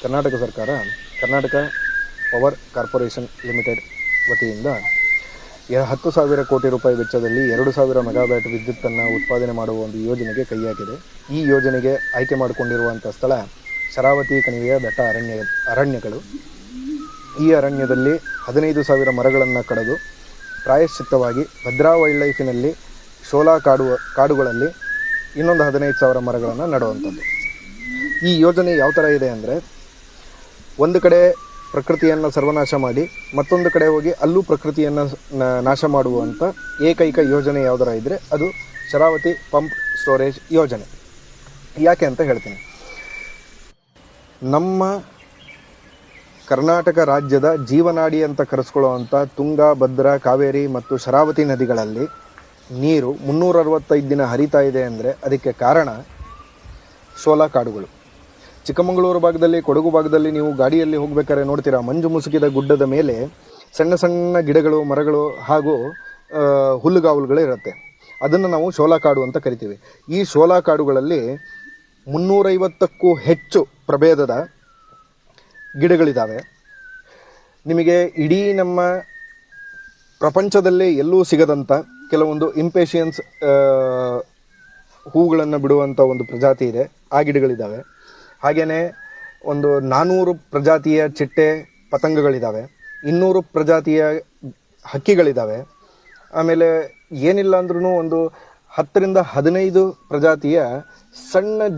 ಕರ್ನಾಟಕ ಸರ್ಕಾರ Karnataka power corporation limited ವತಿಯಿಂದ 10,000 ಕೋಟಿ ರೂಪಾಯಿ ವೆಚ್ಚದಲ್ಲಿ 2,000 ಮೆಗಾವ್ಯಾಟ್ ವಿದ್ಯುತ್ತನ್ನು ಉತ್ಪಾದನೆ ಮಾಡುವ ಒಂದು ಯೋಜನೆಗೆ ಕೈ ಹಾಕಿದೆ. ಈ ಯೋಜನೆಗೆ ಆಯ್ಕೆ ಮಾಡಿಕೊಂಡಿರುವಂಥ ಸ್ಥಳ ಶರಾವತಿ ಕಣಿವೆಯ ದಟ್ಟ ಅರಣ್ಯಗಳು. ಈ ಅರಣ್ಯದಲ್ಲಿ 15,000 ಮರಗಳನ್ನು ಕಡಿದು ಪ್ರಾಯಶ್ಚಿತ್ತವಾಗಿ ಭದ್ರಾ ವೈಲ್ಡ್ ಲೈಫಿನಲ್ಲಿ ಶೋಲಾ ಕಾಡುಗಳಲ್ಲಿ ಇನ್ನೊಂದು 15,000 ಮರಗಳನ್ನು ನೆಡುವಂಥದ್ದು. ಈ ಯೋಜನೆ ಯಾವ ಥರ ಇದೆ ಅಂದರೆ, ಒಂದು ಕಡೆ ಪ್ರಕೃತಿಯನ್ನು ಸರ್ವನಾಶ ಮಾಡಿ ಮತ್ತೊಂದು ಕಡೆ ಹೋಗಿ ಅಲ್ಲೂ ಪ್ರಕೃತಿಯನ್ನು ನಾಶ ಮಾಡುವಂಥ ಏಕೈಕ ಯೋಜನೆ ಯಾವುದರ ಇದ್ದರೆ ಅದು ಶರಾವತಿ ಪಂಪ್ ಸ್ಟೋರೇಜ್ ಯೋಜನೆ. ಯಾಕೆ ಅಂತ ಹೇಳ್ತೀನಿ. ನಮ್ಮ ಕರ್ನಾಟಕ ರಾಜ್ಯದ ಜೀವನಾಡಿ ಅಂತ ಕರೆಸ್ಕೊಳ್ಳುವಂಥ ತುಂಗಾ, ಭದ್ರಾ, ಕಾವೇರಿ ಮತ್ತು ಶರಾವತಿ ನದಿಗಳಲ್ಲಿ ನೀರು 365 ದಿನ ಹರಿತಾ ಇದೆ ಅಂದರೆ ಅದಕ್ಕೆ ಕಾರಣ ಶೋಲಾ ಕಾಡುಗಳು. ಚಿಕ್ಕಮಗಳೂರು ಭಾಗದಲ್ಲಿ, ಕೊಡಗು ಭಾಗದಲ್ಲಿ ನೀವು ಗಾಡಿಯಲ್ಲಿ ಹೋಗ್ಬೇಕಾದ್ರೆ ನೋಡ್ತೀರಾ, ಮಂಜು ಮುಸುಕಿದ ಗುಡ್ಡದ ಮೇಲೆ ಸಣ್ಣ ಸಣ್ಣ ಗಿಡಗಳು, ಮರಗಳು ಹಾಗೂ ಹುಲ್ಲುಗಾವಲುಗಳು ಇರುತ್ತೆ. ಅದನ್ನು ನಾವು ಶೋಲಾ ಕಾಡು ಅಂತ ಕರಿತೀವಿ. ಈ ಶೋಲಾ ಕಾಡುಗಳಲ್ಲಿ 350ಕ್ಕೂ ಹೆಚ್ಚು ಪ್ರಭೇದದ ಗಿಡಗಳಿದ್ದಾವೆ. ನಿಮಗೆ ಇಡೀ ನಮ್ಮ ಪ್ರಪಂಚದಲ್ಲೇ ಎಲ್ಲೂ ಸಿಗದಂಥ ಕೆಲವೊಂದು ಇಂಪೇಷಿಯನ್ಸ್ ಹೂಗಳನ್ನು ಬಿಡುವಂಥ ಒಂದು ಪ್ರಜಾತಿ ಇದೆ, ಆ ಗಿಡಗಳಿದ್ದಾವೆ. ಹಾಗೆಯೇ ಒಂದು 400 ಪ್ರಜಾತಿಯ ಚಿಟ್ಟೆ ಪತಂಗಗಳಿದ್ದಾವೆ, 200 ಪ್ರಜಾತಿಯ ಹಕ್ಕಿಗಳಿದ್ದಾವೆ. ಆಮೇಲೆ ಏನಿಲ್ಲ ಅಂದ್ರೂ ಒಂದು 10ರಿಂದ 15 ಪ್ರಜಾತಿಯ ಸಣ್ಣ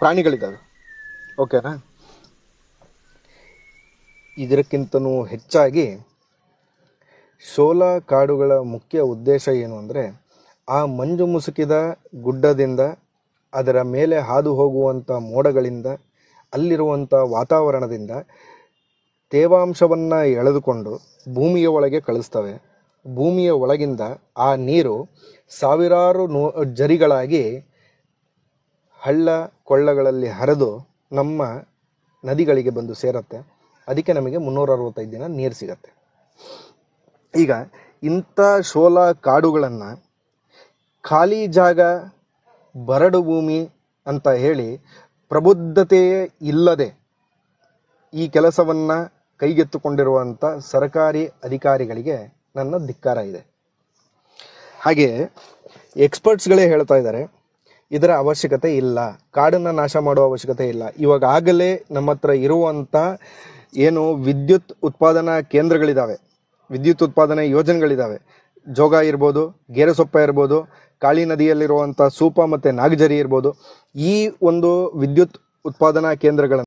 ಪ್ರಾಣಿಗಳಿದ್ದಾವೆ. ಓಕೆನಾ? ಇದಕ್ಕಿಂತನೂ ಹೆಚ್ಚಾಗಿ ಶೋಲಾ ಕಾಡುಗಳ ಮುಖ್ಯ ಉದ್ದೇಶ ಏನು ಅಂದರೆ, ಆ ಮಂಜು ಮುಸುಕಿದ ಗುಡ್ಡದಿಂದ, ಅದರ ಮೇಲೆ ಹಾದು ಹೋಗುವಂಥ ಮೋಡಗಳಿಂದ, ಅಲ್ಲಿರುವಂಥ ವಾತಾವರಣದಿಂದ ತೇವಾಂಶವನ್ನು ಎಳೆದುಕೊಂಡು ಭೂಮಿಯ ಒಳಗೆ ಕಳಿಸ್ತವೆ. ಭೂಮಿಯ ಒಳಗಿಂದ ಆ ನೀರು ಸಾವಿರಾರು ಜರಿಗಳಾಗಿ ಹಳ್ಳ ಕೊಳ್ಳಗಳಲ್ಲಿ ಹರಿದು ನಮ್ಮ ನದಿಗಳಿಗೆ ಬಂದು ಸೇರುತ್ತೆ. ಅದಕ್ಕೆ ನಮಗೆ 365 ದಿನ ನೀರು ಸಿಗತ್ತೆ. ಈಗ ಇಂಥ ಶೋಲಾ ಕಾಡುಗಳನ್ನು ಖಾಲಿ ಜಾಗ, ಬರಡು ಭೂಮಿ ಅಂತ ಹೇಳಿ ಪ್ರಬುದ್ಧತೆಯೇ ಇಲ್ಲದೆ ಈ ಕೆಲಸವನ್ನು ಕೈಗೆತ್ತಿಕೊಂಡಿರುವಂಥ ಸರ್ಕಾರಿ ಅಧಿಕಾರಿಗಳಿಗೆ ನನ್ನ ಧಿಕ್ಕಾರ ಇದೆ. ಹಾಗೆ ಎಕ್ಸ್ಪರ್ಟ್ಸ್ಗಳೇ ಹೇಳ್ತಾ ಇದ್ದಾರೆ, ಇದರ ಅವಶ್ಯಕತೆ ಇಲ್ಲ, ಕಾಡನ್ನು ನಾಶ ಮಾಡುವ ಅವಶ್ಯಕತೆ ಇಲ್ಲ. ಇವಾಗಲೇ ನಮ್ಮ ಹತ್ರ ಇರುವಂಥ ಏನು ವಿದ್ಯುತ್ ಉತ್ಪಾದನಾ ಕೇಂದ್ರಗಳಿದ್ದಾವೆ, ವಿದ್ಯುತ್ ಉತ್ಪಾದನಾ ಯೋಜನೆಗಳಿದ್ದಾವೆ, ಜೋಗ ಇರ್ಬೋದು, ಗೇರಸೊಪ್ಪ ಇರ್ಬೋದು, ಕಾಳಿ ನದಿಯಲ್ಲಿರುವಂಥ ಸೂಪ ಮತ್ತು ನಾಗಜರಿ ಇರ್ಬೋದು, ಈ ಒಂದು ವಿದ್ಯುತ್ ಉತ್ಪಾದನಾ ಕೇಂದ್ರಗಳನ್ನು